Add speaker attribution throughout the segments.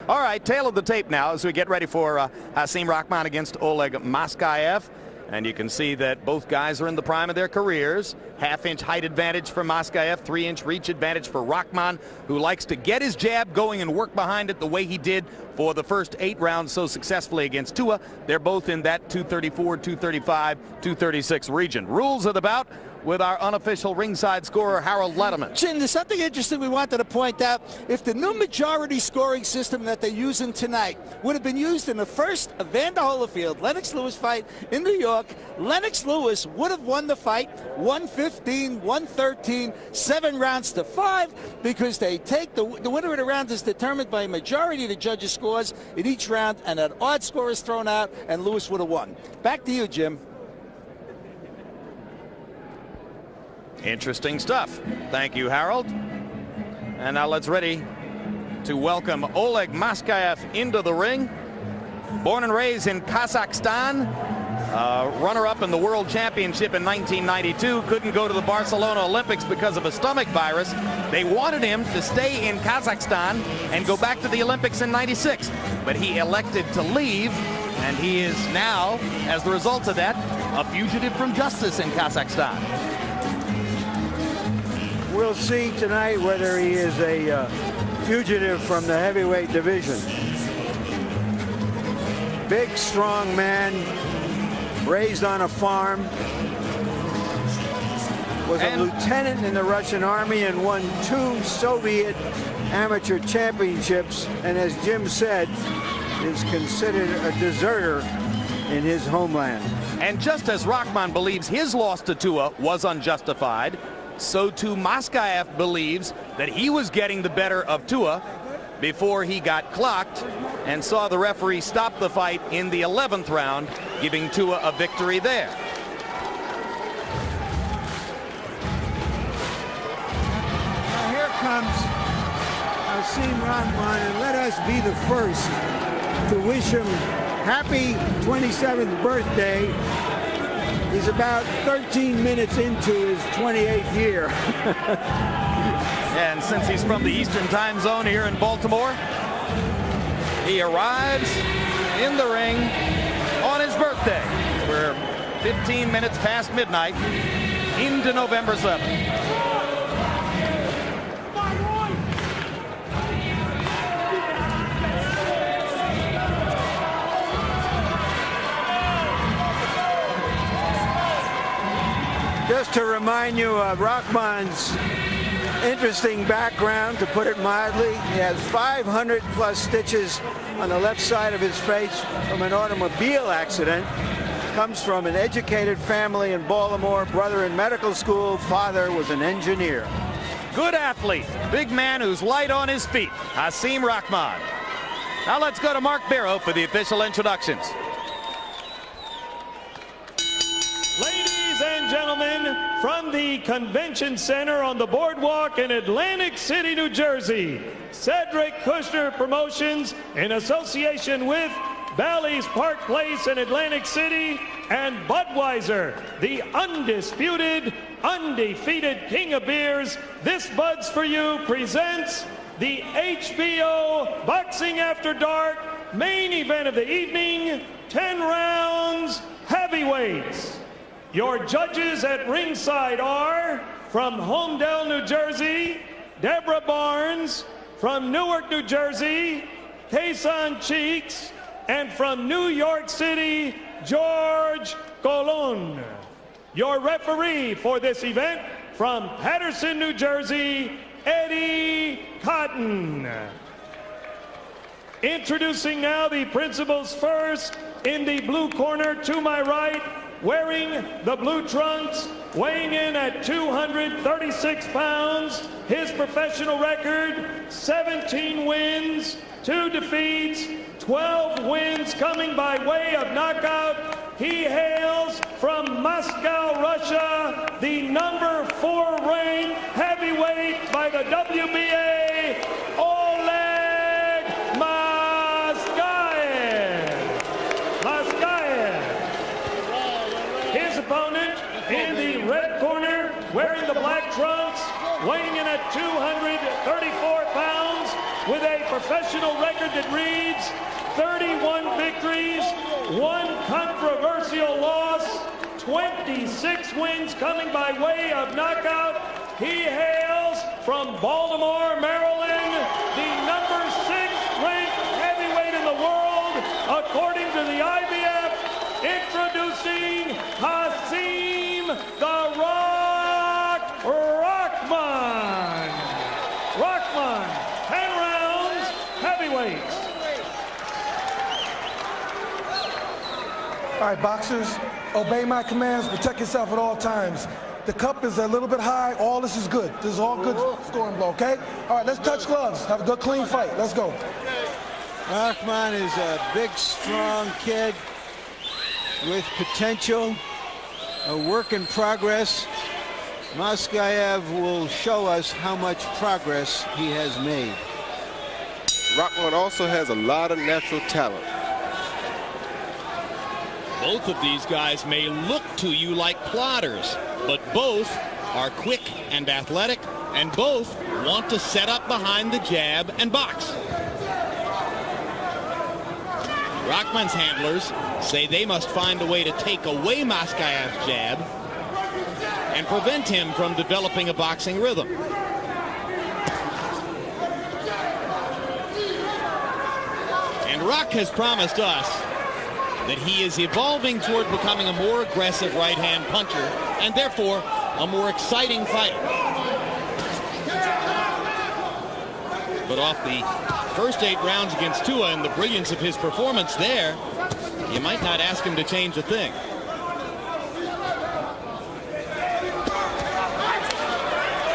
Speaker 1: All right, tail of the tape now as we get ready for Hasim Rahman against Oleg Maskaev. And you can see that both guys are in the prime of their careers. Half-inch height advantage for Maskaev, 3-inch reach advantage for Rahman, who likes to get his jab going and work behind it the way he did for the first 8 rounds so successfully against Tua. They're both in that 234, 235, 236 region. Rules of the bout with our unofficial ringside scorer, Harold Letterman.
Speaker 2: Jim, there's something interesting we wanted to point out. If the new majority scoring system that they're using tonight would have been used in the first Evander Holyfield-Lennox Lewis fight in New York, Lennox Lewis would have won the fight 115, 113, 7 rounds to 5, because they take the winner of the round is determined by a majority of the judges' scores in each round, and an odd score is thrown out, and Lewis would have won. Back to you, Jim.
Speaker 1: Interesting stuff. Thank you, Harold. And now let's ready to welcome Oleg Maskaev into the ring. Born and raised in Kazakhstan, runner-up in the World Championship in 1992. Couldn't go to the Barcelona Olympics because of a stomach virus. They wanted him to stay in Kazakhstan and go back to the Olympics in '96. But he elected to leave, and he is now, as the result of that, a fugitive from justice in Kazakhstan.
Speaker 3: We'll see tonight whether he is a fugitive from the heavyweight division. Big, strong man, raised on a farm, was a lieutenant in the Russian army and won 2 Soviet amateur championships, and as Jim said, is considered a deserter in his homeland.
Speaker 1: And just as Rahman believes his loss to Tua was unjustified, so too Maskaev believes that he was getting the better of Tua before he got clocked and saw the referee stop the fight in the 11th round, giving Tua a victory there.
Speaker 3: Now here comes Hasim Rahman, and let us be the first to wish him happy 27th birthday. He's about 13 minutes into his 28th year.
Speaker 1: And since he's from the Eastern time zone here in Baltimore, he arrives in the ring on his birthday. We're 15 minutes past midnight into November 7th.
Speaker 3: Just to remind you of Rahman's interesting background, to put it mildly, he has 500 plus stitches on the left side of his face from an automobile accident. Comes from an educated family in Baltimore, brother in medical school, father was an engineer.
Speaker 1: Good athlete, big man who's light on his feet, Hasim Rahman. Now let's go to Mark Barrow for the official introductions.
Speaker 4: Ladies and gentlemen, from the Convention Center on the boardwalk in Atlantic City, New Jersey, Cedric Kushner Promotions, in association with Bally's Park Place in Atlantic City, and Budweiser, the undisputed, undefeated king of beers, This Bud's For You presents the HBO Boxing After Dark main event of the evening, 10 rounds heavyweights. Your judges at ringside are, from Homedale, New Jersey, Debra Barnes, from Newark, New Jersey, Kason Cheeks, and from New York City, George Colon. Your referee for this event, from Patterson, New Jersey, Eddie Cotton. Introducing now the principals first, in the blue corner to my right, wearing the blue trunks, weighing in at 236 pounds, his professional record, 17 wins, 2 defeats, 12 wins coming by way of knockout. He hails from Moscow, Russia, the number 4 ranked heavyweight by the WBA, Oleg Maskaev. His opponent in the red corner, wearing the black trunks, weighing in at 234 pounds, with a professional record that reads 31 victories, 1 controversial loss, 26 wins coming by way of knockout. He hails from Baltimore, Maryland, the number 6 ranked heavyweight in the world, according to the IBF. Introducing Hasim the Rock Rahman. Rahman, 10 rounds, heavyweights.
Speaker 5: All right, boxers, obey my commands, protect yourself at all times. The cup is a little bit high, all this is good. This is all good scoring blow, okay? All right, let's touch gloves, have a good clean fight, let's go.
Speaker 3: Rahman is a big, strong kid with potential, a work in progress. Maskaev will show us how much progress he has made.
Speaker 6: Rahman also has a lot of natural talent.
Speaker 7: Both of these guys may look to you like plotters, but both are quick and athletic, and both want to set up behind the jab and box. Rahman's handlers say they must find a way to take away Maskaev's jab and prevent him from developing a boxing rhythm. And Rock has promised us that he is evolving toward becoming a more aggressive right-hand puncher and therefore a more exciting fighter. But off the first 8 rounds against Tua and the brilliance of his performance there, you might not ask him to change a thing.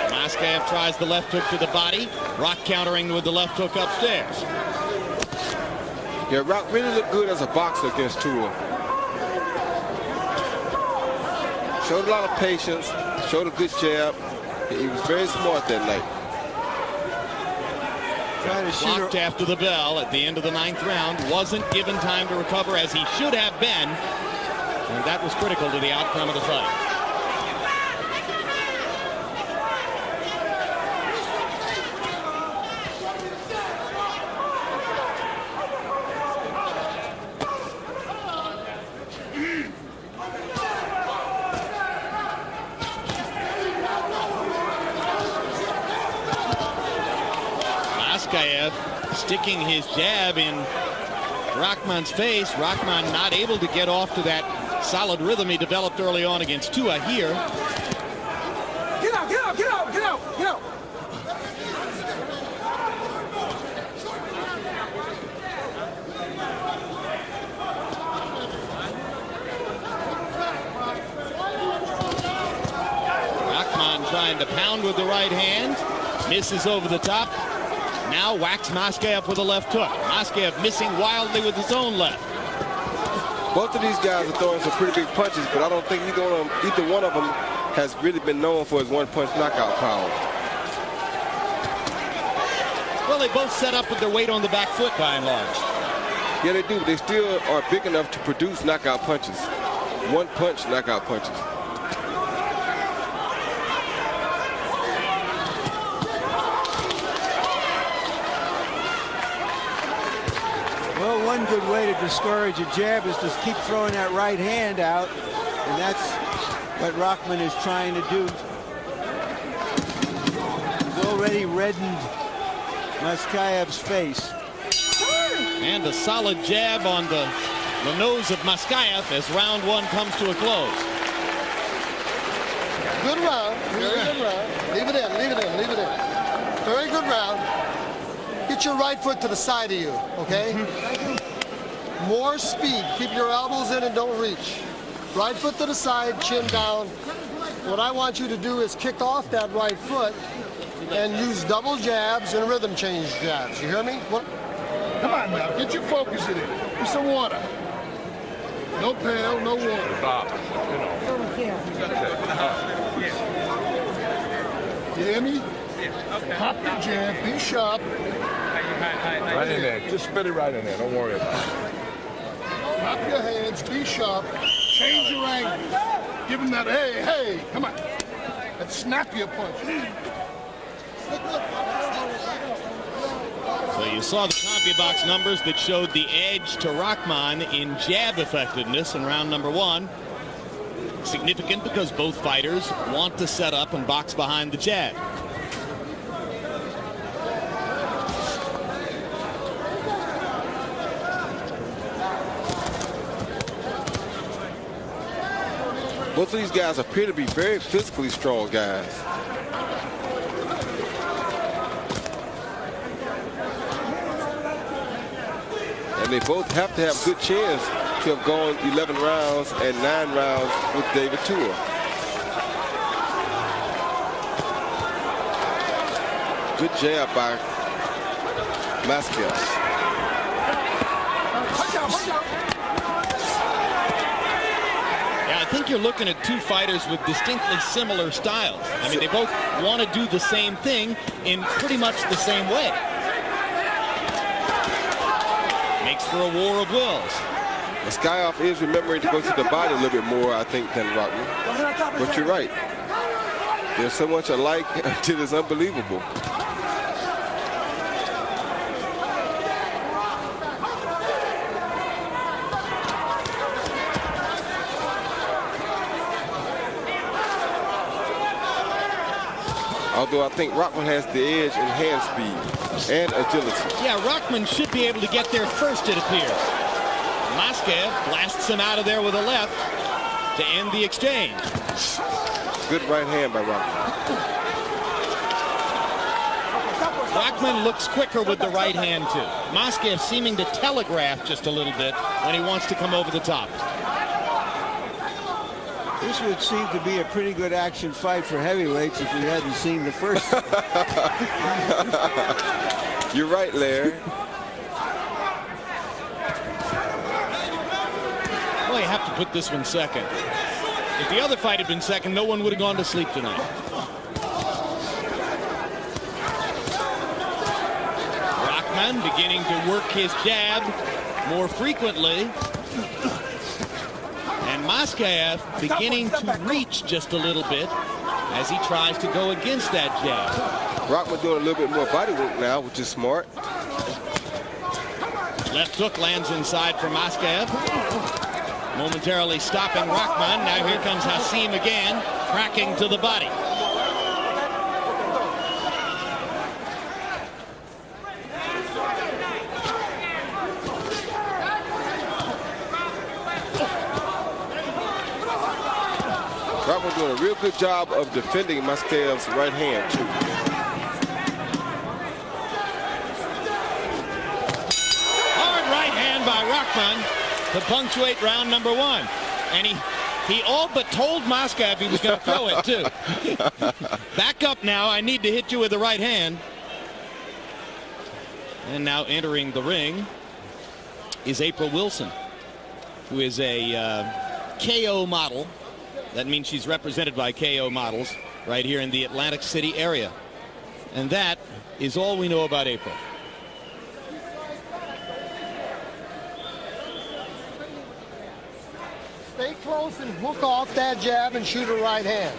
Speaker 7: Maskaev tries the left hook to the body. Rock countering with the left hook upstairs.
Speaker 6: Yeah, Rock really looked good as a boxer against Tua. Showed a lot of patience, showed a good jab. He was very smart that night.
Speaker 7: Blocked after the bell at the end of the 9th round. Wasn't given time to recover as he should have been. And that was critical to the outcome of the fight. Maskaev sticking his jab in Rahman's face. Rahman not able to get off to that solid rhythm he developed early on against Tua here.
Speaker 5: Get out, get out, get out, get out, get out.
Speaker 7: Rahman trying to pound with the right hand. Misses over the top. Now whacks Maskaev with a left hook. Maskaev missing wildly with his own left.
Speaker 6: Both of these guys are throwing some pretty big punches, but I don't think either one of them has really been known for his one-punch knockout power.
Speaker 7: Well, they both set up with their weight on the back foot by and large.
Speaker 6: Yeah, they do. They still are big enough to produce knockout punches. One-punch knockout punches.
Speaker 3: Well, one good way to discourage a jab is to keep throwing that right hand out, and that's what Rahman is trying to do. He's already reddened Maskaev's face.
Speaker 7: And a solid jab on the nose of Maskaev as round 1 comes to a close.
Speaker 8: Good round. Very good round. Leave it in, leave it in, leave it in. Very good round. Get your right foot to the side of you, okay? More speed. Keep your elbows in and don't reach. Right foot to the side, chin down. What I want you to do is kick off that right foot and use double jabs and rhythm change jabs. You hear me? What? Come on now, get your focus in it. Get some water. No pail, no water. Bob, you hear me? Pop your jab, be sharp.
Speaker 9: Right in there. Just spit it right in there. Don't worry about it.
Speaker 8: Pop your hands, be sharp. Change your angle. Give him that, hey, hey, come on. That snap your punch.
Speaker 7: Well, you saw the CompuBox numbers that showed the edge to Rahman in jab effectiveness in round number 1. Significant because both fighters want to set up and box behind the jab.
Speaker 6: Both of these guys appear to be very physically strong guys. And they both have to have good chance to have gone 11 rounds and 9 rounds with David Tua. Good jab by Maskaev.
Speaker 7: I think you're looking at two fighters with distinctly similar styles. I mean, they both want to do the same thing in pretty much the same way. Makes for a war of wills.
Speaker 6: Maskaev is remembering to go to the body a little bit more, I think, than Rahman. But you're right. They're so much alike until it's unbelievable. Although I think Rahman has the edge in hand speed and agility.
Speaker 7: Yeah, Rahman should be able to get there first, it appears. Maskaev blasts him out of there with a left to end the exchange.
Speaker 6: Good right hand by Rahman.
Speaker 7: Rahman looks quicker with the right hand, too. Maskaev seeming to telegraph just a little bit when he wants to come over the top.
Speaker 3: This would seem to be a pretty good action fight for heavyweights if we hadn't seen the first.
Speaker 6: You're right, Larry.
Speaker 7: Well, you have to put this one second. If the other fight had been second, no one would have gone to sleep tonight. Rahman beginning to work his jab more frequently. And Maskaev beginning to reach just a little bit as he tries to go against that jab.
Speaker 6: Rahman doing a little bit more body work now, which is smart.
Speaker 7: Left hook lands inside for Maskaev. Momentarily stopping Rahman. Now here comes Hasim again, cracking to the body.
Speaker 6: Rahman doing a real good job of defending Maskaev's right hand, too.
Speaker 7: Hard right hand by Rahman to punctuate round number 1. And he all but told Maskaev he was going to throw it, too. Back up now. I need to hit you with the right hand. And now entering the ring is April Wilson, who is a KO model. That means she's represented by KO models right here in the Atlantic City area. And that is all we know about April.
Speaker 8: Stay close and hook off that jab and shoot a right hand.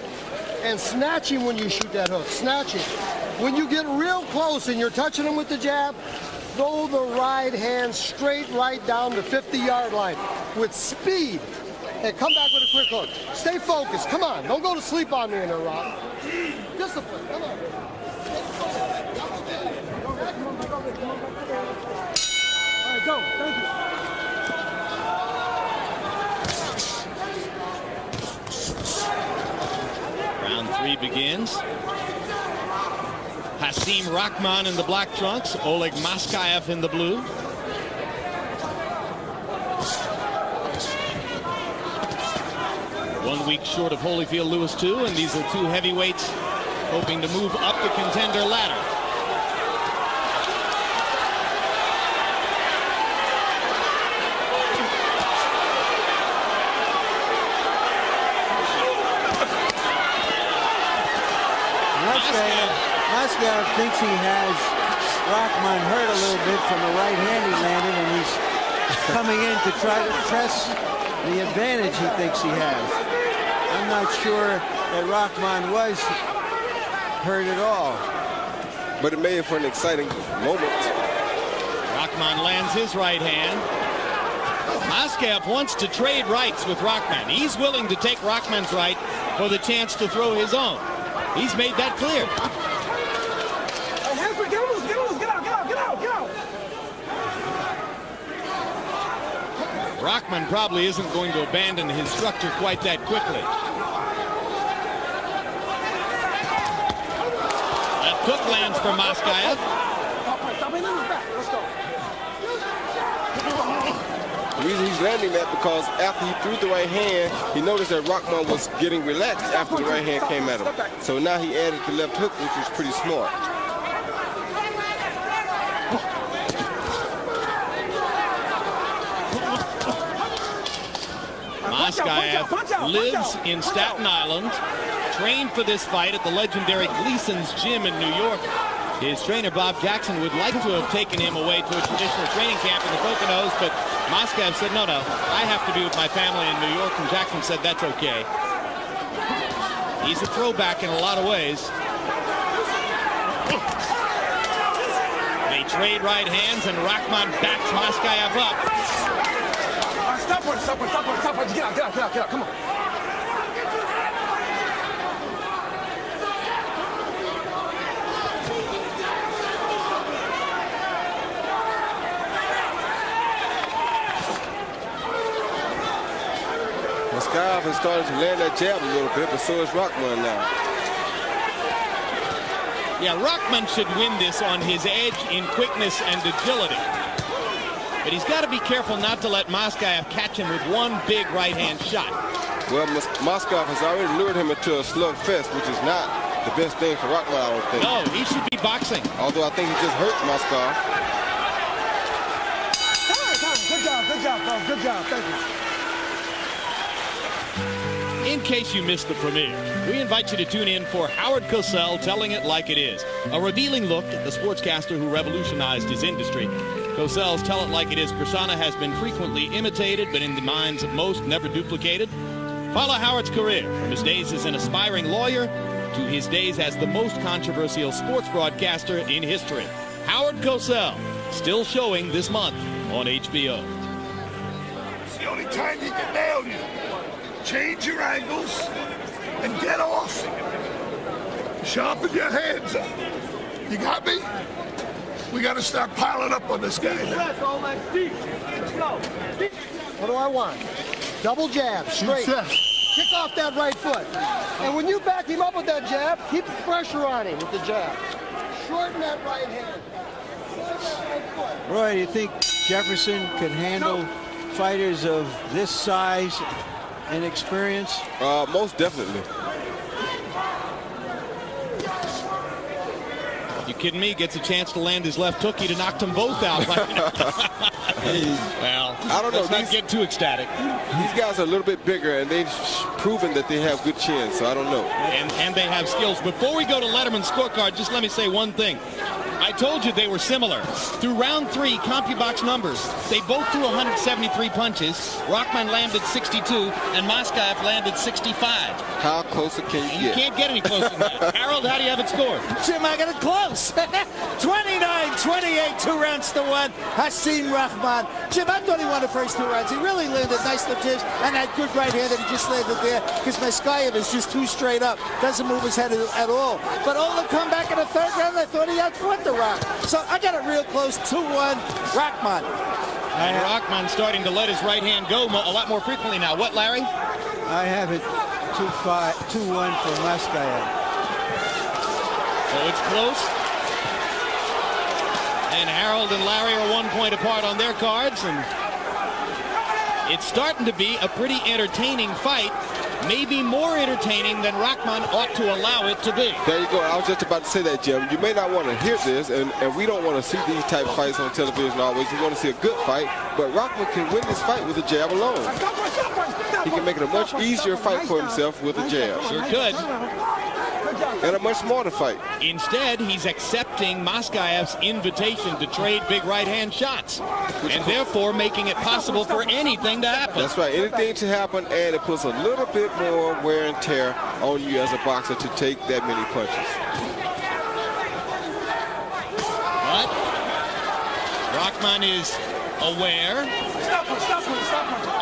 Speaker 8: And snatch him when you shoot that hook. Snatch him. When you get real close and you're touching him with the jab, throw the right hand straight right down the 50-yard line with speed. And come back with a quick hook. Stay focused. Come on. Don't go to sleep on me in there, Rob. Discipline. Come on. All right, go. Thank you.
Speaker 7: Round 3 begins. Hasim Rahman in the black trunks. Oleg Maskaev in the blue. 1 week short of Holyfield Lewis 2, and these are two heavyweights hoping to move up the contender ladder.
Speaker 3: Maskaev thinks he has Rahman hurt a little bit from the right hand he landed, and he's coming in to try to press the advantage he thinks he has. I'm not sure that Rahman was hurt at all.
Speaker 6: But it made for an exciting moment.
Speaker 7: Rahman lands his right hand. Maskaev wants to trade rights with Rahman. He's willing to take Rahman's right for the chance to throw his own. He's made that clear. Rahman probably isn't going to abandon his structure quite that quickly. That hook lands for Maskaev.
Speaker 6: The reason he's landing that because after he threw the right hand, he noticed that Rahman was getting relaxed after the right hand came at him. So now he added the left hook, which was pretty smart.
Speaker 7: Maskaev lives in Staten Island, trained for this fight at the legendary Gleason's Gym in New York. His trainer, Bob Jackson, would like to have taken him away to a traditional training camp in the Poconos, but Maskaev said, no, I have to be with my family in New York, and Jackson said that's okay. He's a throwback in a lot of ways. They trade right hands, and Rahman backs Maskaev up.
Speaker 5: Stop one. Get out. Come on.
Speaker 6: Maskaev has started to land that jab a little bit, but so is Rahman now.
Speaker 7: Yeah, Rahman should win this on his edge in quickness and agility. But he's got to be careful not to let Maskaev catch him with one big right-hand shot.
Speaker 6: Well, Maskaev has already lured him into a slugfest, which is not the best thing for Rahman, I don't think.
Speaker 7: No, he should be boxing.
Speaker 6: Although I think he just hurt Maskaev.
Speaker 5: Good job. Thank you.
Speaker 7: In case you missed the premiere, we invite you to tune in for Howard Cosell telling it like it is. A revealing look at the sportscaster who revolutionized his industry. Cosell's Tell It Like It Is persona has been frequently imitated, but in the minds of most, never duplicated. Follow Howard's career from his days as an aspiring lawyer to his days as the most controversial sports broadcaster in history. Howard Cosell, still showing this month on HBO.
Speaker 10: It's the only time he can nail you. Change your angles and get off. Sharpen your hands up. You got me? We got to start piling up on this guy now.
Speaker 8: What do I want? Double jab, straight. Kick off that right foot. And when you back him up with that jab, keep pressure on him with the jab. Shorten that right hand.
Speaker 3: Roy, do you think Jefferson could handle fighters of this size and experience?
Speaker 6: Most definitely.
Speaker 7: You kidding me? Gets a chance to land his left hook. He'd have knocked them both out. Well,
Speaker 6: I don't know.
Speaker 7: Let's not get too ecstatic.
Speaker 6: These guys are a little bit bigger, and they've proven that they have good chins, so I don't know.
Speaker 7: And they have skills. Before we go to Letterman's scorecard, just let me say one thing. I told you they were similar. Through round 3, CompuBox numbers, they both threw 173 punches. Rahman landed 62, and Maskaev landed 65.
Speaker 6: How closer can you get?
Speaker 7: You can't get any closer than that. Harold, how do you have it scored?
Speaker 2: Jim, I got it close. 29-28, 2 rounds to 1. Hasim Rahman. Jim, I thought he won the first 2 rounds. He really landed nice left jabs and that good right hand that he just landed there because Maskaev is just too straight up. Doesn't move his head at all. But Oleg come back in the 3rd round. I thought he outfought the Rock. So I got it real close, 2-1, Rahman.
Speaker 7: And Rahman starting to let his right hand go a lot more frequently now. What, Larry?
Speaker 3: I have it 2-1 for Maskaev.
Speaker 7: So it's close. And Harold and Larry are 1 point apart on their cards. And it's starting to be a pretty entertaining fight. Maybe more entertaining than Rahman ought to allow it to be.
Speaker 6: There you go. I was just about to say that, Jim. You may not want to hear this, and we don't want to see these type of fights on television always. We want to see a good fight, but Rahman can win this fight with a jab alone. He can make it a much easier fight for himself with a jab.
Speaker 7: Sure could.
Speaker 6: And a much smarter fight.
Speaker 7: Instead, he's accepting Maskaev's invitation to trade big right-hand shots, and therefore making it possible for anything to happen.
Speaker 6: That's right. Anything to happen, and it puts a little bit more wear and tear on you as a boxer to take that many punches.
Speaker 7: But Rahman is aware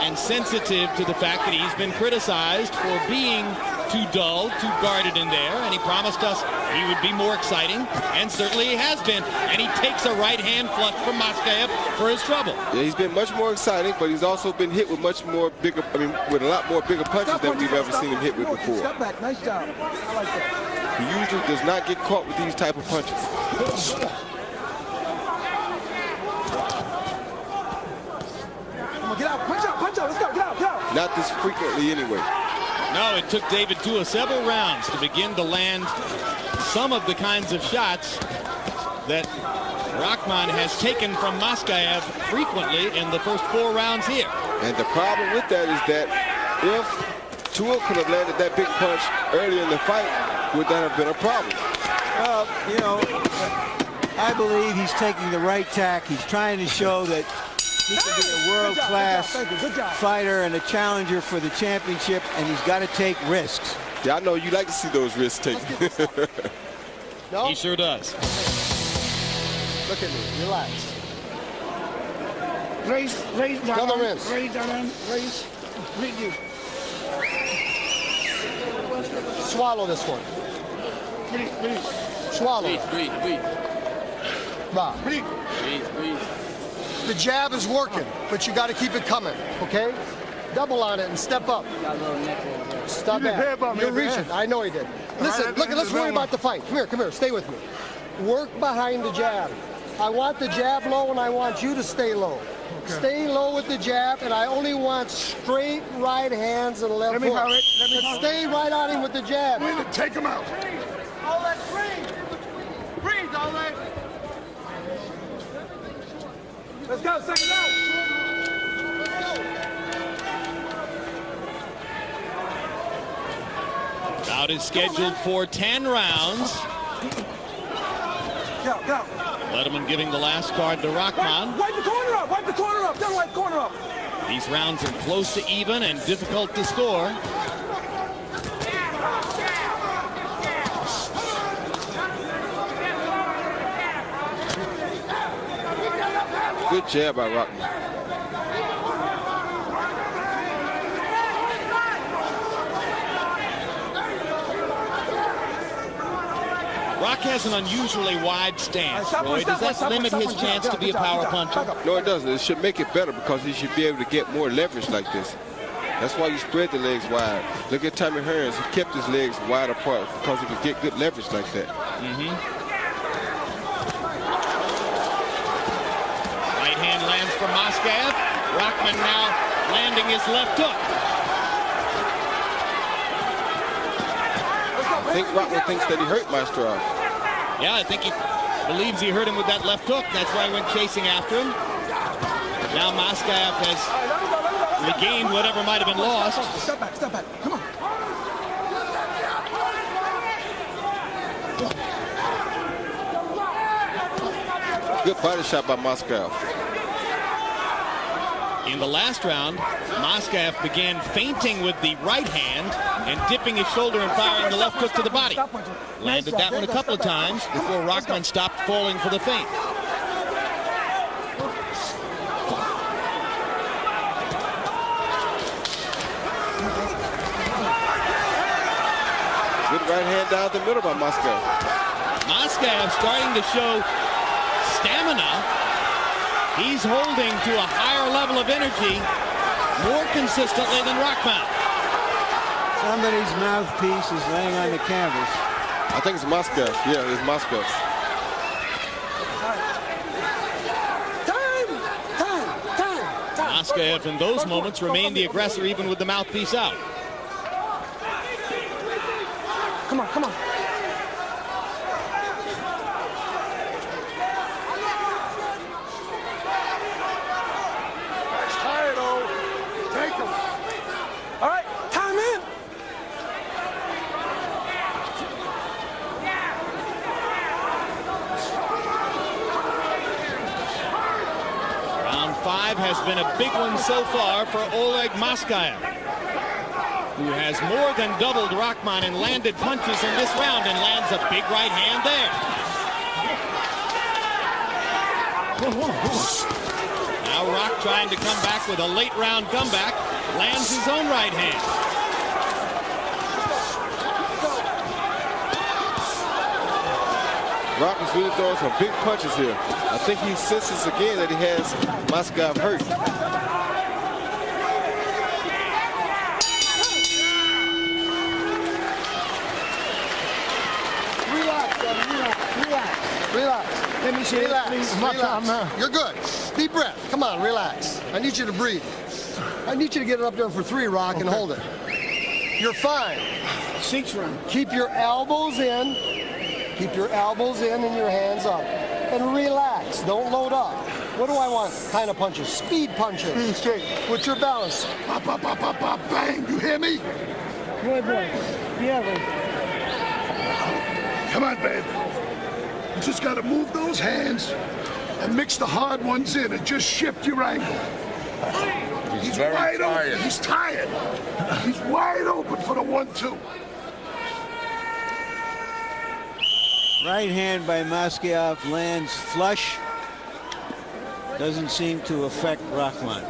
Speaker 7: and sensitive to the fact that he's been criticized for being too dull, too guarded in there, and he promised us he would be more exciting, and certainly he has been, and he takes a right-hand flush from Maskaev for his trouble.
Speaker 6: Yeah, he's been much more exciting, but he's also been hit with with a lot more bigger punches than we've ever seen him hit with before.
Speaker 5: Step back, nice job. I like that.
Speaker 6: He usually does not get caught with these type of punches.
Speaker 5: Come on, get out, punch out, let's go, get out.
Speaker 6: Not this frequently anyway.
Speaker 7: No, it took David Tua several rounds to begin to land some of the kinds of shots that Rahman has taken from Maskaev frequently in the first 4 rounds here.
Speaker 6: And the problem with that is that if Tua could have landed that big punch earlier in the fight, would that have been a problem?
Speaker 3: Well, you know, I believe he's taking the right tack. He's trying to show that he can be a world-class fighter and a challenger for the championship, and he's got to take risks.
Speaker 6: Yeah, I know you like to see those risks taken.
Speaker 8: No?
Speaker 7: He sure does.
Speaker 8: Look at me. Relax.
Speaker 10: Raise down.
Speaker 8: Another rinse.
Speaker 10: Raise down. Raise. Breathe you.
Speaker 8: Swallow this one.
Speaker 10: Breathe.
Speaker 8: Swallow.
Speaker 7: Breathe.
Speaker 8: Rob.
Speaker 10: Breathe.
Speaker 8: The jab is working, but you got to keep it coming, okay? Double on it and step up. Stop that. You're reaching. I know he did. Listen, look, let's worry about the fight. Come here, stay with me. Work behind the jab. I want the jab low, and I want you to stay low. Okay. Stay low with the jab, and I only want straight right hands and left hook. But stay right on him with the jab.
Speaker 10: Take him out.
Speaker 8: Oleg, breathe. Breathe, Oleg.
Speaker 5: Let's go, second round.
Speaker 7: Bout is scheduled for 10 rounds.
Speaker 5: Go.
Speaker 7: Letterman giving the last card to Rahman.
Speaker 5: Wipe the corner up. Don't wipe the corner up.
Speaker 7: These rounds are close to even and difficult to score.
Speaker 6: Good jab by Rahman.
Speaker 7: Rock has an unusually wide stance, Roy. Does that limit his chance to be a power puncher?
Speaker 6: No, it doesn't. It should make it better because he should be able to get more leverage like this. That's why you spread the legs wide. Look at Tommy Hearns. He kept his legs wide apart because he could get good leverage like that.
Speaker 7: Right hand lands for Maskaev. Rahman now landing his left hook.
Speaker 6: I think Rahman thinks that he hurt Maskaev.
Speaker 7: Yeah, I think he believes he hurt him with that left hook. That's why he went chasing after him. Now Maskaev has regained whatever might have been lost.
Speaker 5: Step back. Come on.
Speaker 6: Good body shot by Maskaev.
Speaker 7: In the last round, Maskaev began feinting with the right hand and dipping his shoulder and firing the left hook to the body. Landed that one a couple of times before Rahman stopped falling for the feint.
Speaker 6: Good right hand down the middle by Maskaev.
Speaker 7: Maskaev starting to show stamina. He's holding to a higher level of energy more consistently than Rahman.
Speaker 3: Somebody's mouthpiece is laying on the canvas.
Speaker 6: I think it's Maskaev. Yeah, it's Maskaev.
Speaker 5: Time.
Speaker 7: Maskaev in those moments remained the aggressor even with the mouthpiece out.
Speaker 5: Come on. All right, time in.
Speaker 7: Round 5 has been a big one so far for Oleg Maskaev, who has more than doubled Rahman in landed punches in this round and lands a big right hand there. Now Rock trying to come back with a late round comeback. Lands his own right hand.
Speaker 6: Rock is really throwing some big punches here. I think he senses again that he has Maskaev hurt.
Speaker 8: Relax. Let me see. Relax. You're good. Deep breath. Come on, relax. I need you to breathe. I need you to get it up there for 3, Rock, and hold it. You're fine.
Speaker 5: 6 round.
Speaker 8: Keep your elbows in. Keep your elbows in and your hands up. And relax. Don't load up. What do I want? Kind of punches. Speed punches.
Speaker 10: Straight.
Speaker 8: With your balance.
Speaker 10: Pop, pop, pop, pop, pop, bang. You hear me?
Speaker 5: Good boy. Yeah, boy.
Speaker 10: Come on, babe. You just got to move those hands and mix the hard ones in and just shift your angle. He's
Speaker 9: very
Speaker 10: wide
Speaker 9: tired.
Speaker 10: open. He's tired. He's wide open for the 1-2.
Speaker 3: Right hand by Maskaev lands flush. Doesn't seem to affect Rahman.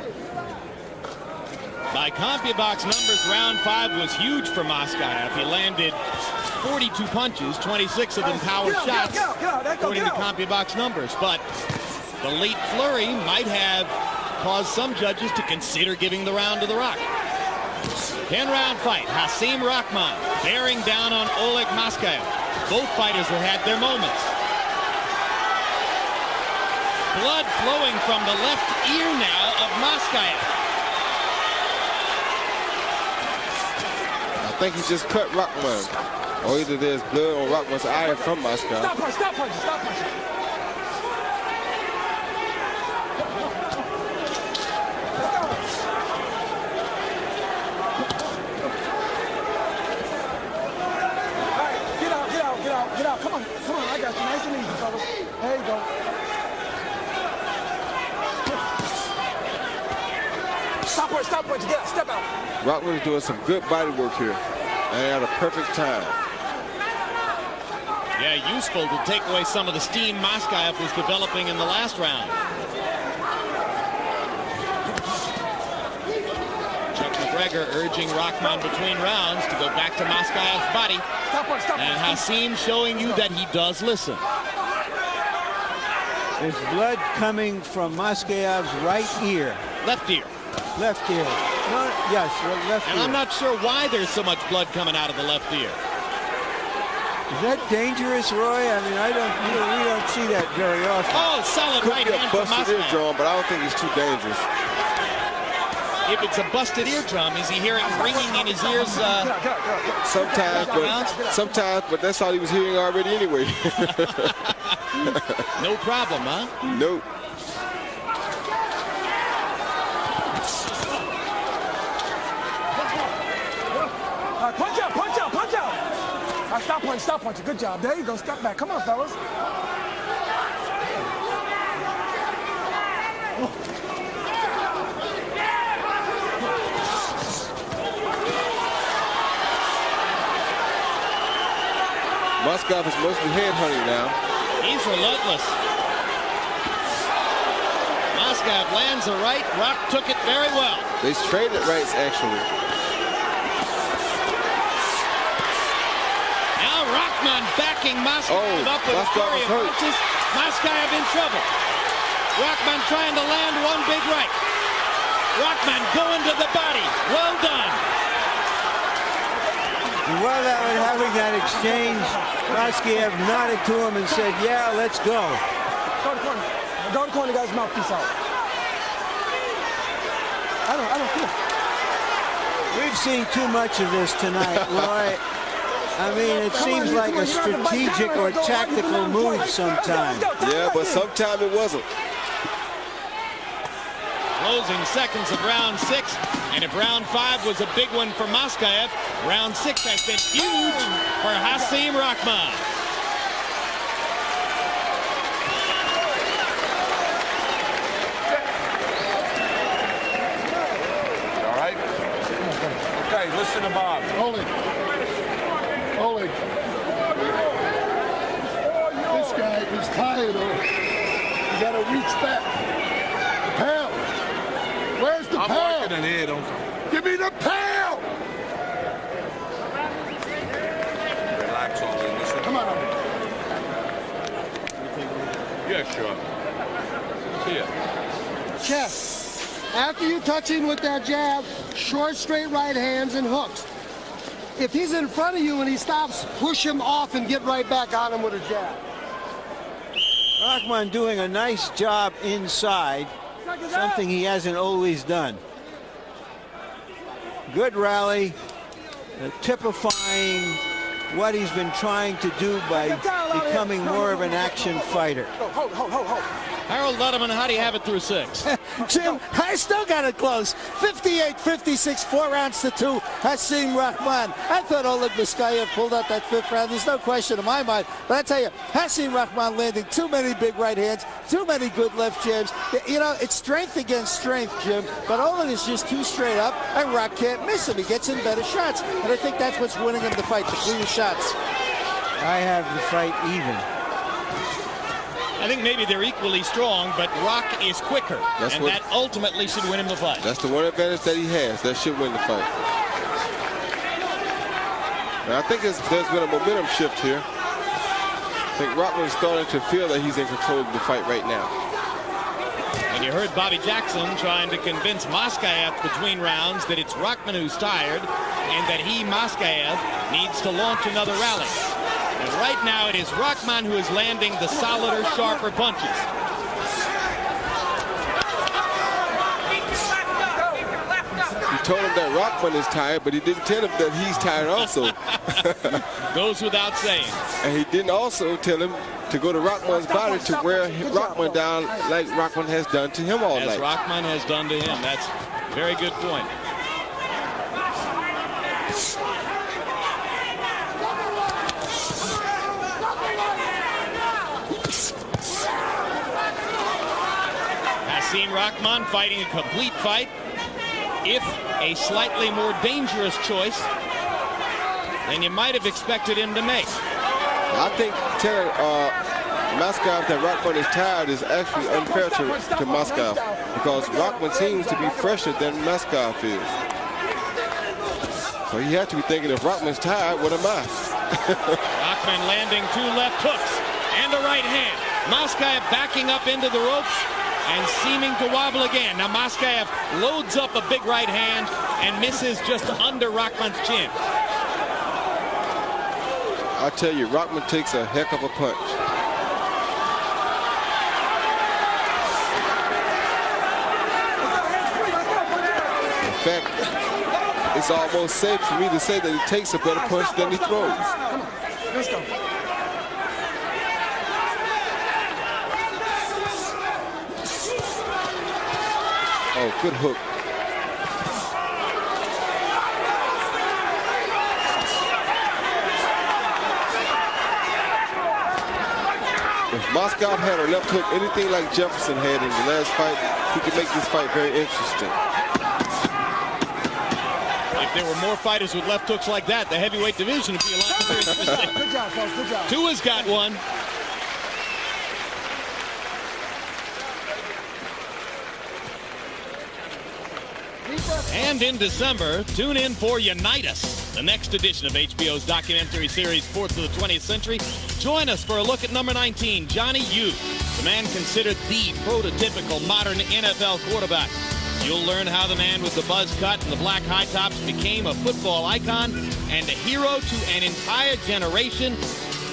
Speaker 7: By CompuBox numbers, round 5 was huge for Maskaev. He landed 42 punches, 26 of them power shots, according to CompuBox numbers. But the late flurry might have caused some judges to consider giving the round to the Rock. 10-round fight. Hasim Rahman bearing down on Oleg Maskaev. Both fighters have had their moments. Blood flowing from the left ear now of Maskaev.
Speaker 6: I think he just cut Rahman. Or either there's blood on Rahman's eye from Maskaev.
Speaker 5: Stop punch. Get out. Come on. I got you. Nice and easy, fellas. There you go. Stop punch. Get out. Step out.
Speaker 6: Rahman is doing some good body work here. And at a perfect time.
Speaker 7: Yeah, useful to take away some of the steam Maskaev was developing in the last round. Chuck McGregor urging Rahman between rounds to go back to Maskaev's body. And Hasim showing you that he does listen.
Speaker 3: There's blood coming from Maskaev's right ear.
Speaker 7: Left ear.
Speaker 3: Left ear. No, yes, left ear.
Speaker 7: And I'm not sure why there's so much blood coming out of the left ear.
Speaker 3: Is that dangerous, Roy? I mean, we don't see that very often.
Speaker 7: Oh, solid right hand from
Speaker 6: Busted
Speaker 7: Maskaev.
Speaker 6: eardrum, but I don't think it's too dangerous.
Speaker 7: If it's a busted eardrum, is he hearing ringing in his ears?
Speaker 6: Sometimes, but that's all he was hearing already anyway.
Speaker 7: No problem, huh?
Speaker 6: Nope.
Speaker 5: Punch out. Stop punch. Good job. There you go. Step back. Come on, fellas.
Speaker 6: Maskaev is mostly head hunting now.
Speaker 7: He's relentless. Maskaev lands a right. Rock took it very well.
Speaker 6: They traded rights, actually.
Speaker 7: Now Rahman backing Maskaev up with a flurry of punches. Maskaev in trouble. Rahman trying to land one big right. Rahman going to the body. Well done.
Speaker 3: While they were having that exchange, Maskaev nodded to him and said, "Yeah, let's go."
Speaker 5: Go to the corner. Go to the corner, guys. Mouthpiece out. I don't feel.
Speaker 3: We've seen too much of this tonight, Roy. I mean, it seems like a strategic or tactical move sometimes.
Speaker 6: Yeah, but sometimes it wasn't.
Speaker 7: Closing seconds of round 6. And if round 5 was a big one for Maskaev, round 6 has been huge for Hasim Rahman.
Speaker 9: All right? Okay, listen to Bob.
Speaker 10: Oleg. This guy is tired of gotta reach back. Pound. Where's the pound?
Speaker 9: I'm working in here, don't you?
Speaker 10: Give me the pound.
Speaker 9: Relax on me. Listen.
Speaker 10: Come on.
Speaker 9: Yeah, sure. See ya.
Speaker 8: Chest. After you touch him with that jab, short, straight right hands and hooks. If he's in front of you and he stops, push him off and get right back on him with a jab.
Speaker 3: Rahman doing a nice job inside, something he hasn't always done. Good rally, typifying what he's been trying to do by becoming more of an action fighter.
Speaker 7: Harold Letterman, how do you have it through 6?
Speaker 2: Jim, I still got it close. 58-56, 4 rounds to 2. Hasim Rahman. I thought Oleg Maskaev pulled out that 5th round. There's no question in my mind. But I tell you, Hasim Rahman landing too many big right hands, too many good left jabs. You know, it's strength against strength, Jim. But Oleg is just too straight up, and Rock can't miss him. He gets in better shots. And I think that's what's winning him the fight, the cleaner shots.
Speaker 3: I have the fight even.
Speaker 7: I think maybe they're equally strong, but Rock is quicker, and that ultimately should win him the fight.
Speaker 6: That's the one advantage that he has. That should win the fight. And I think there's been a momentum shift here. I think Rahman is starting to feel that he's in control of the fight right now.
Speaker 7: And you heard Bobby Jackson trying to convince Maskaev between rounds that it's Rahman who's tired and that he, Maskaev, needs to launch another rally. And right now it is Rahman who is landing the solider, sharper punches.
Speaker 6: He told him that Rahman is tired, but he didn't tell him that he's tired also.
Speaker 7: Goes without saying.
Speaker 6: And he didn't also tell him to go to Rahman's body to wear Rahman down like Rahman has done to him all night.
Speaker 7: As Rahman has done to him. That's a very good point. Hasim Rahman fighting a complete fight, if a slightly more dangerous choice than you might have expected him to make.
Speaker 6: I think telling Maskaev that Rahman is tired is actually unfair to Maskaev, because Rahman seems to be fresher than Maskaev is. So he has to be thinking, if Rahman's tired, what am I?
Speaker 7: Rahman landing 2 left hooks and a right hand. Maskaev backing up into the ropes and seeming to wobble again. Now Maskaev loads up a big right hand and misses just under Rahman's chin.
Speaker 6: I tell you, Rahman takes a heck of a punch. In fact, it's almost safe for me to say that he takes a better punch than he throws.
Speaker 5: Come on, let's go.
Speaker 6: Oh, good hook. If Maskaev had a left hook anything like Jefferson had in the last fight, he could make this fight very interesting.
Speaker 7: If there were more fighters with left hooks like that, the heavyweight division would be a lot more interesting.
Speaker 5: Good job, folks. Good job.
Speaker 7: Tua's got one. And in December, tune in for Unitas, the next edition of HBO's documentary series, Sports of the 20th Century. Join us for a look at number 19, Johnny U, the man considered the prototypical modern NFL quarterback. You'll learn how the man with the buzz cut and the black high tops became a football icon and a hero to an entire generation.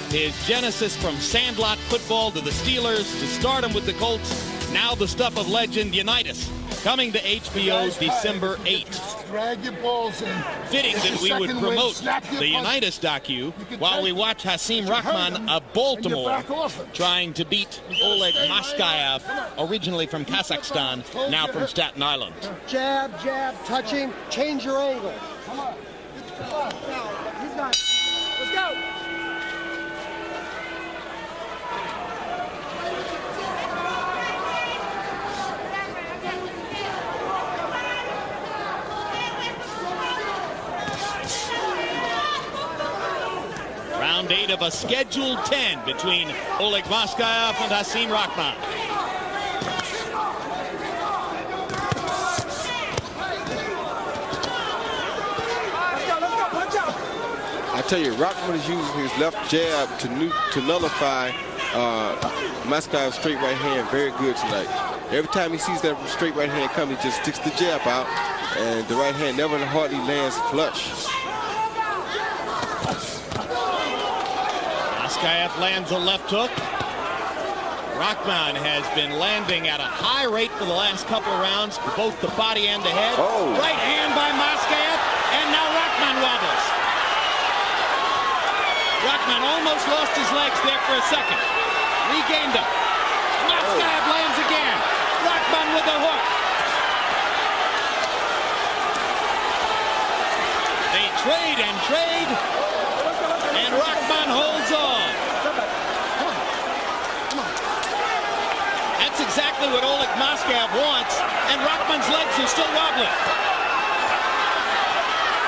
Speaker 7: His genesis from sandlot football to the Steelers to stardom with the Colts, now the stuff of legend, Unitas. Coming to HBO December 8th.
Speaker 10: Drag your balls in.
Speaker 7: Fitting that we would promote the Unitas docu while we watch Hasim Rahman of Baltimore trying to beat Oleg Maskaev, originally from Kazakhstan, now from Staten Island.
Speaker 8: Jab, jab, touching, change your angle. Come on. He's not. Let's go.
Speaker 7: Round 8 of a scheduled 10 between Oleg Maskaev and Hasim Rahman.
Speaker 6: tell you, Rahman is using his left jab to nullify Maskaev's straight right hand very good tonight. Every time he sees that straight right hand come, he just sticks the jab out, and the right hand never hardly lands flush.
Speaker 7: Maskaev lands a left hook. Rahman has been landing at a high rate for the last couple of rounds, both the body and the head.
Speaker 6: Oh.
Speaker 7: Right hand by Maskaev, and now Rahman wobbles. Rahman almost lost his legs there for a second. Regained them. Maskaev lands again. Rahman with a hook. They trade and trade, and Rahman holds on. That's exactly what Oleg Maskaev wants, and Rahman's legs are still wobbling.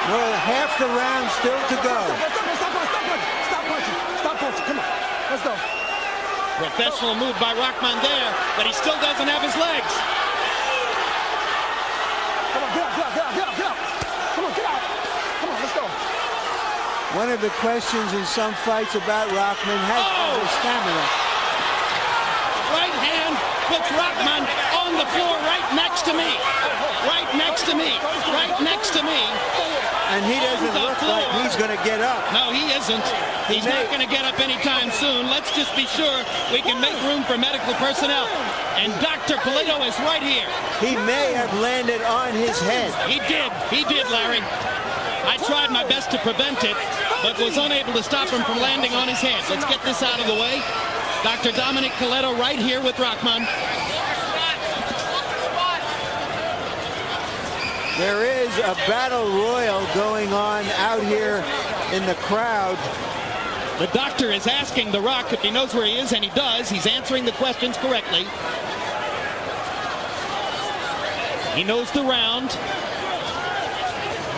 Speaker 3: Well, half the round still to go.
Speaker 5: Stop punching. Come on. Let's go.
Speaker 7: Professional move by Rahman there, but he still doesn't have his legs.
Speaker 5: Come on, get out. Come on, get out. Come on, let's go.
Speaker 3: One of the questions in some fights about Rahman has been his stamina.
Speaker 7: Right hand puts Rahman on the floor right next to me. Right next to me. Right next to me.
Speaker 3: And he doesn't look like he's going to get up.
Speaker 7: No, he isn't. He's not going to get up anytime soon. Let's just be sure we can make room for medical personnel. And Dr. Polito is right here.
Speaker 3: He may have landed on his head.
Speaker 7: He did, Larry. I tried my best to prevent it, but was unable to stop him from landing on his head. Let's get this out of the way. Dr. Dominic Coletto right here with Rahman.
Speaker 3: There is a battle royal going on out here in the crowd.
Speaker 7: The doctor is asking The Rock if he knows where he is, and he does. He's answering the questions correctly. He knows the round.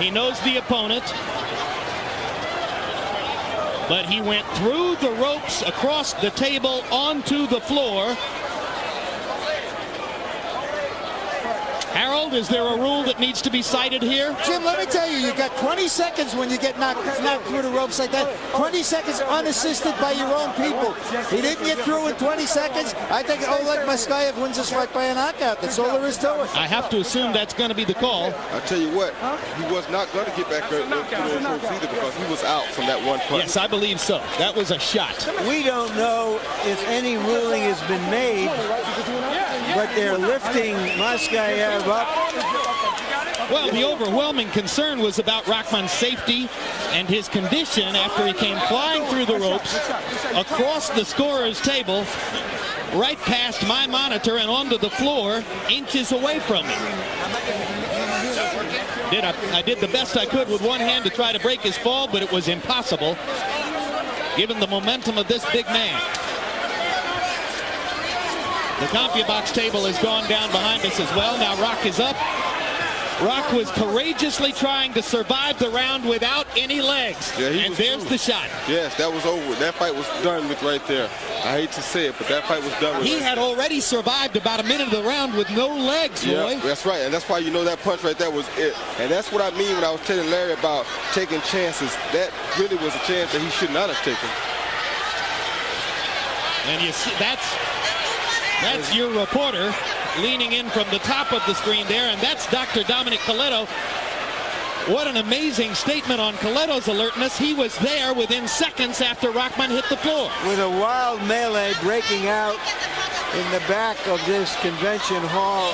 Speaker 7: He knows the opponent. But he went through the ropes, across the table, onto the floor. Harold, is there a rule that needs to be cited here?
Speaker 2: Jim, let me tell you, you got 20 seconds when you get knocked through the ropes like that. 20 seconds unassisted by your own people. He didn't get through in 20 seconds. I think Oleg Maskaev wins this fight by a knockout. That's all there is to it.
Speaker 7: I have to assume that's going to be the call.
Speaker 6: I'll tell you what, he was not going to get back there either because he was out from that one punch.
Speaker 7: Yes, I believe so. That was a shot.
Speaker 3: We don't know if any ruling has been made, but they're lifting Maskaev up.
Speaker 7: Well, the overwhelming concern was about Rahman's safety and his condition after he came flying through the ropes, across the scorer's table, right past my monitor and onto the floor, inches away from me. I did the best I could with one hand to try to break his fall, but it was impossible, given the momentum of this big man. The CompuBox table has gone down behind us as well. Now Rock is up. Rock was courageously trying to survive the round without any legs.
Speaker 6: Yeah,
Speaker 7: and there's the shot.
Speaker 6: Yes, that was over. That fight was done with right there. I hate to say it, but that fight was done with.
Speaker 7: He had already survived about a minute of the round with no legs, Roy.
Speaker 6: Yeah, that's right. And that's why you know that punch right there was it. And that's what I mean when I was telling Larry about taking chances. That really was a chance that he should not have taken.
Speaker 7: And you see, that's your reporter leaning in from the top of the screen there, and that's Dr. Dominic Coletto. What an amazing statement on Coletto's alertness. He was there within seconds after Rahman hit the floor.
Speaker 3: With a wild melee breaking out in the back of this convention hall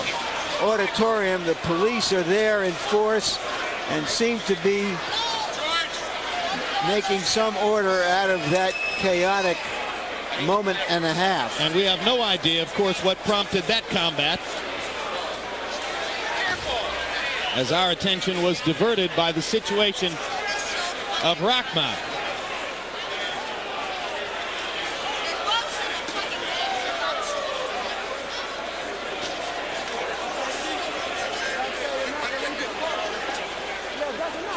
Speaker 3: auditorium, the police are there in force and seem to be making some order out of that chaotic moment and a half.
Speaker 7: And we have no idea, of course, what prompted that combat, as our attention was diverted by the situation of Rahman.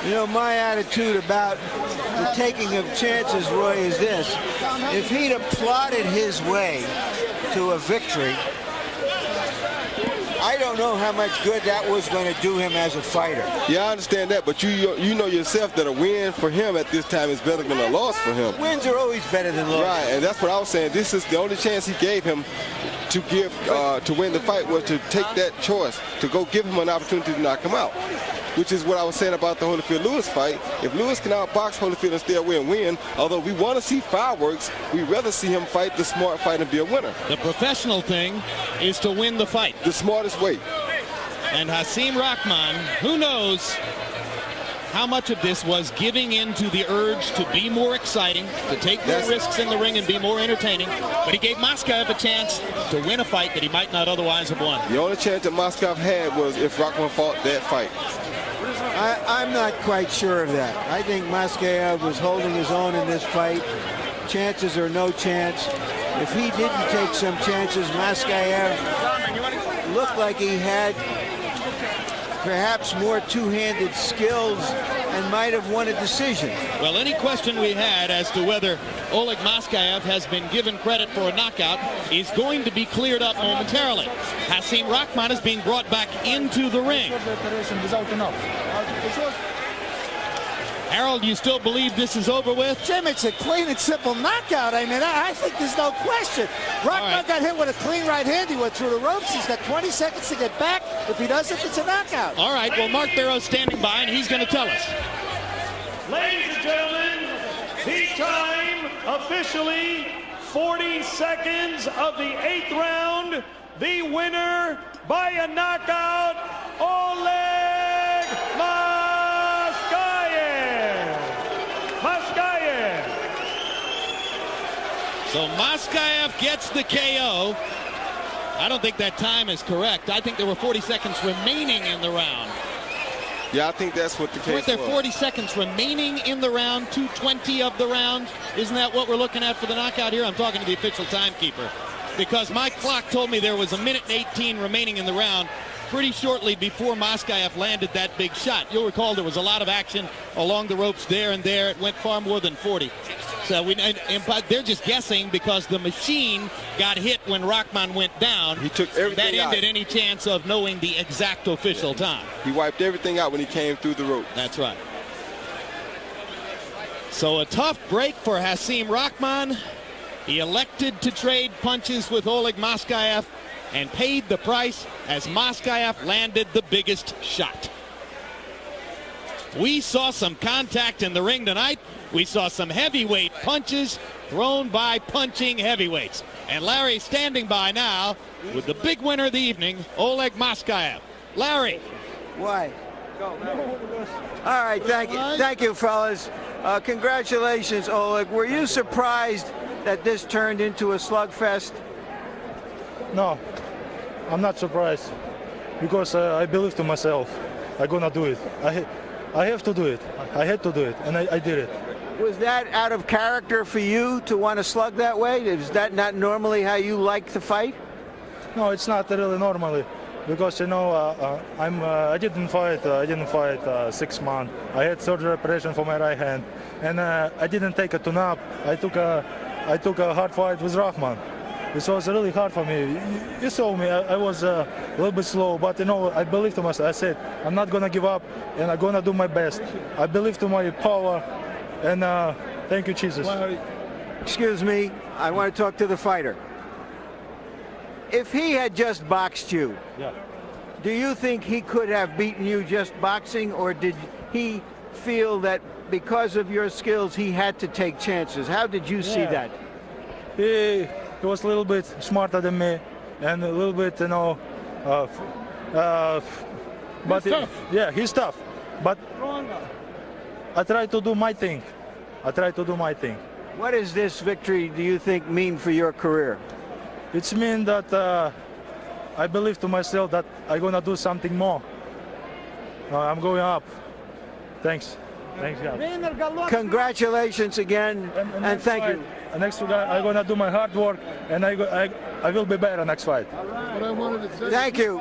Speaker 3: You know, my attitude about the taking of chances, Roy, is this. If he'd have plotted his way to a victory, I don't know how much good that was going to do him as a fighter.
Speaker 6: Yeah, I understand that, but you know yourself that a win for him at this time is better than a loss for him.
Speaker 3: Wins are always better than losses.
Speaker 6: Right, and that's what I was saying. This is the only chance he gave him to win the fight, was to take that choice, to go give him an opportunity to knock him out, which is what I was saying about the Holyfield-Lewis fight. If Lewis can outbox Holyfield and still win, although we want to see fireworks, we'd rather see him fight the smart fight and be a winner.
Speaker 7: The professional thing is to win the fight.
Speaker 6: The smartest way.
Speaker 7: And Hasim Rahman, who knows how much of this was giving in to the urge to be more exciting, to take more risks in the ring and be more entertaining. But he gave Maskaev a chance to win a fight that he might not otherwise have won.
Speaker 6: The only chance that Maskaev had was if Rahman fought that fight.
Speaker 3: I'm not quite sure of that. I think Maskaev was holding his own in this fight. Chances or no chance. If he didn't take some chances, Maskaev looked like he had perhaps more two-handed skills and might have won a decision.
Speaker 7: Well, any question we had as to whether Oleg Maskaev has been given credit for a knockout is going to be cleared up momentarily. Hasim Rahman is being brought back into the ring. Harold, you still believe this is over with?
Speaker 2: Jim, it's a clean and simple knockout. I mean, I think there's no question. Rahman got hit with a clean right hand. He went through the ropes. He's got 20 seconds to get back. If he doesn't, it's a knockout.
Speaker 7: All right, well, Mark Barrow's standing by, and he's going to tell us.
Speaker 4: Ladies and gentlemen, the time officially 40 seconds of the 8th round. The winner by a knockout, Oleg Maskaev.
Speaker 7: So Maskaev gets the KO. I don't think that time is correct. I think there were 40 seconds remaining in the round.
Speaker 6: Yeah, I think that's what the case was.
Speaker 7: Weren't there 40 seconds remaining in the round, 2:20 of the round? Isn't that what we're looking at for the knockout here? I'm talking to the official timekeeper, because my clock told me there was 1:18 remaining in the round pretty shortly before Maskaev landed that big shot. You'll recall there was a lot of action along the ropes there and there. It went far more than 40. So but they're just guessing because the machine got hit when Rahman went down.
Speaker 6: He took everything
Speaker 7: That ended
Speaker 6: out.
Speaker 7: any chance of knowing the exact official time.
Speaker 6: He wiped everything out when he came through the rope.
Speaker 7: That's right. So a tough break for Hasim Rahman. He elected to trade punches with Oleg Maskaev and paid the price as Maskaev landed the biggest shot. We saw some contact in the ring tonight. We saw some heavyweight punches thrown by punching heavyweights. And Larry's standing by now with the big winner of the evening, Oleg Maskaev. Larry.
Speaker 3: Why? All right, thank you, fellas. Congratulations, Oleg. Were you surprised that this turned into a slugfest?
Speaker 11: No, I'm not surprised, because I believe to myself I'm gonna do it. I have to do it. I had to do it, and I did it.
Speaker 3: Was that out of character for you to want to slug that way? Is that not normally how you like to fight?
Speaker 11: No, it's not really normally, because I didn't fight 6 months. I had surgery operation for my right hand, and I didn't take a tune-up. I took a hard fight with Rahman. This was really hard for me. You saw me. I was a little bit slow, but I believe to myself. I said I'm not gonna give up, and I'm gonna do my best. I believe to my power, and thank you, Jesus.
Speaker 3: Excuse me. I want to talk to the fighter. If he had just boxed you, do you think he could have beaten you just boxing, or did he feel that because of your skills he had to take chances? How did you see that?
Speaker 11: He was a little bit smarter than me, and a little bit, but
Speaker 5: he's tough.
Speaker 11: Yeah, he's tough. But I try to do my thing.
Speaker 3: What does this victory, do you think, mean for your career?
Speaker 11: It's mean that I believe to myself that I'm gonna do something more. I'm going up. Thanks. Thanks, God.
Speaker 3: Congratulations again, and thank you.
Speaker 11: Next fight, I'm gonna do my hard work, and I will be better next fight.
Speaker 10: What I wanted to say.
Speaker 3: Thank you.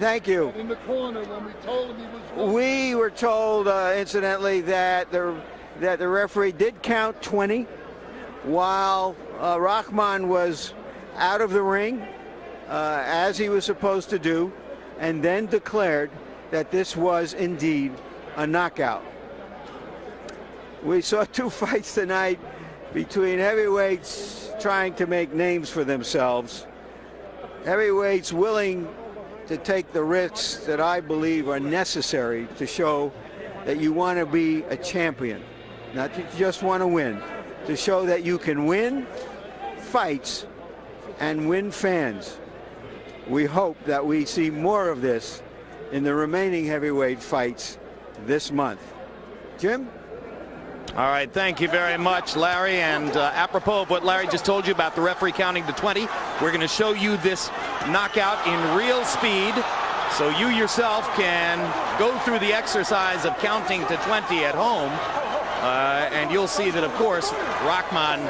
Speaker 3: Thank you.
Speaker 10: In the corner when we told him he was.
Speaker 3: We were told, incidentally, that the referee did count 20 while Rahman was out of the ring. as he was supposed to do, and then declared that this was indeed a knockout. We saw two fights tonight between heavyweights trying to make names for themselves. Heavyweights willing to take the risks that I believe are necessary to show that you want to be a champion, not that you just want to win, to show that you can win fights and win fans. We hope that we see more of this in the remaining heavyweight fights this month. Jim?
Speaker 1: All right, thank you very much, Larry. And apropos of what Larry just told you about the referee counting to 20, we're going to show you this knockout in real speed so you yourself can go through the exercise of counting to 20 at home. And you'll see that, of course, Rahman,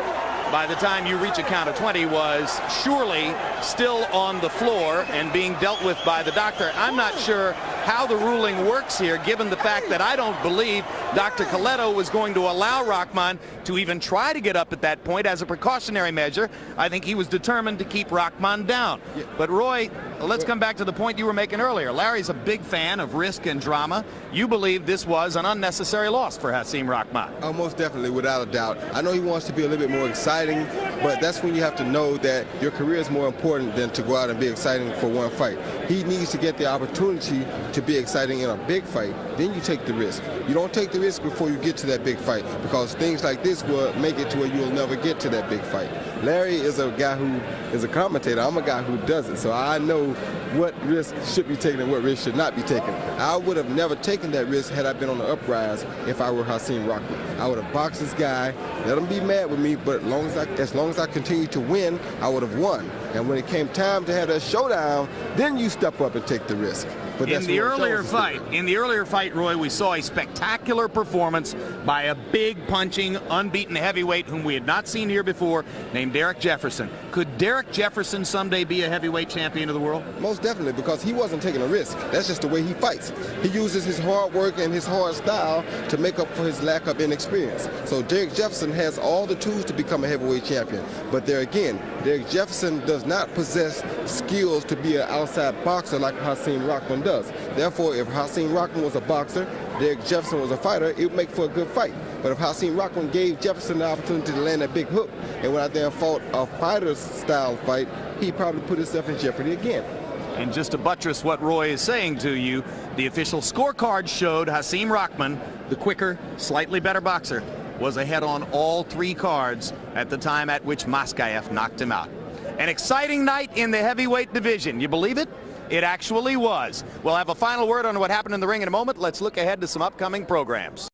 Speaker 1: by the time you reach a count of 20, was surely still on the floor and being dealt with by the doctor. I'm not sure how the ruling works here, given the fact that I don't believe Dr. Coletto was going to allow Rahman to even try to get up at that point as a precautionary measure. I think he was determined to keep Rahman down. Yeah. But Roy, let's come back to the point you were making earlier. Larry's a big fan of risk and drama. You believe this was an unnecessary loss for Hasim Rahman?
Speaker 6: Oh, most definitely, without a doubt. I know he wants to be a little bit more exciting, but that's when you have to know that your career is more important than to go out and be exciting for one fight. He needs to get the opportunity to be exciting in a big fight. Then you take the risk. You don't take the risk before you get to that big fight, because things like this will make it to where you'll never get to that big fight. Larry is a guy who is a commentator. I'm a guy who doesn't, so I know what risk should be taken and what risk should not be taken. I would have never taken that risk had I been on the uprise if I were Hasim Rahman. I would have boxed this guy, let him be mad with me, but as long as I continued to win, I would have won. And when it came time to have that showdown, then you step up and take the risk. But
Speaker 1: in the earlier fight, Roy, we saw a spectacular performance by a big punching, unbeaten heavyweight whom we had not seen here before, named Derrick Jefferson. Could Derrick Jefferson someday be a heavyweight champion of the world?
Speaker 6: Most definitely, because he wasn't taking a risk. That's just the way he fights. He uses his hard work and his hard style to make up for his lack of inexperience. So Derrick Jefferson has all the tools to become a heavyweight champion. But there again, Derrick Jefferson does not possess skills to be an outside boxer like Hasim Rahman does. Therefore, if Hasim Rahman was a boxer, Derrick Jefferson was a fighter, it would make for a good fight. But if Hasim Rahman gave Jefferson the opportunity to land that big hook and went out there and fought a fighter's style fight, he'd probably put himself in jeopardy again.
Speaker 1: And just to buttress what Roy is saying to you, the official scorecard showed Hasim Rahman, the quicker, slightly better boxer, was ahead on all three cards at the time at which Maskaev knocked him out. An exciting night in the heavyweight division. You believe it? It actually was. We'll have a final word on what happened in the ring in a moment. Let's look ahead to some upcoming programs.